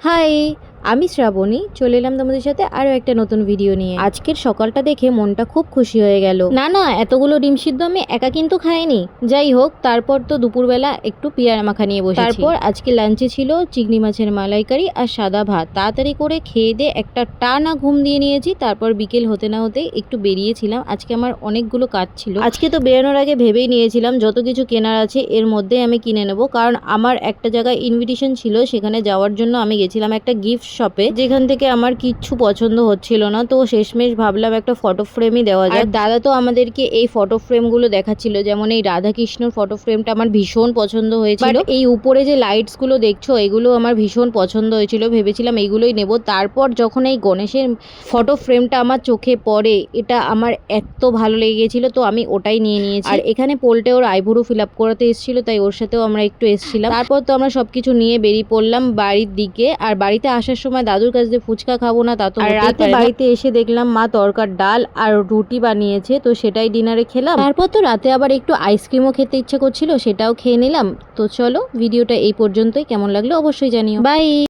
High, আমি শ্রাবণী চলে এলাম তোমাদের সাথে আরও একটা নতুন ভিডিও নিয়ে। আজকের সকালটা দেখে মনটা খুব খুশি হয়ে গেল। না এতগুলো ডিম সিদ্ধ আমি একা কিন্তু খাইনি। যাই হোক, তারপর তো দুপুরবেলা একটু পেয়ারা মাখা নিয়ে বসেছি। তারপর আজকে লাঞ্চে ছিল চিংড়ি মাছের মালাইকারি আর সাদা ভাত। তাড়াতাড়ি করে খেয়ে দিয়ে একটা টানা ঘুম দিয়ে নিয়েছি। তারপর বিকেল হতে না হতে একটু বেরিয়েছিলাম। আজকে আমার অনেকগুলো কাজ ছিল। আজকে তো বেরোনোর আগে ভেবেই নিয়েছিলাম যত কিছু কেনার আছে এর মধ্যে আমি কিনে নেব, কারণ আমার একটা জায়গায় ইনভিটেশন ছিল, সেখানে যাওয়ার জন্য আমি গেছিলাম একটা গিফট শপে, যেখান থেকে আমার কিচ্ছু পছন্দ হচ্ছিল না। তো শেষমেশ ভাবলাম একটা ফটো ফ্রেমই দেওয়া যায়। দাদা তো আমাদেরকে এই ফটো ফ্রেমগুলো দেখাচ্ছিল, যেমন এই রাধাকৃষ্ণর ফটো ফ্রেমটা আমার ভীষণ পছন্দ হয়েছিল। এই উপরে যে লাইটস গুলো দেখছো এগুলো আমার ভীষণ পছন্দ হয়েছিল, ভেবেছিলাম এইগুলোই নেব। তারপর যখন এই গণেশের ফটো ফ্রেমটা আমার চোখে পড়ে, এটা আমার এত ভালো লেগে গেছিল, তো আমি ওটাই নিয়ে নিয়েছি। আর এখানে পোল্টে ওর আইব্রো ফিল আপ করাতে এসেছিল, তাই ওর সাথেও আমরা একটু এসেছিলাম। তারপর তো আমরা সবকিছু নিয়ে বেরিয়ে পড়লাম বাড়ির দিকে। আর বাড়িতে আসার সময় দাদুর কাছে যে ফুচকা খাবো না তা তো রাতে বাড়িতে এসে দেখলাম মা তরকার ডাল আর রুটি বানিয়েছে, তো সেটাই ডিনারে খেলাম। তারপর তো রাতে আবার একটু আইসক্রিমও খেতে ইচ্ছে করছিল, সেটাও খেয়ে নিলাম। তো চলো, ভিডিওটা এই পর্যন্তই। কেমন লাগলো অবশ্যই জানিও। বাই।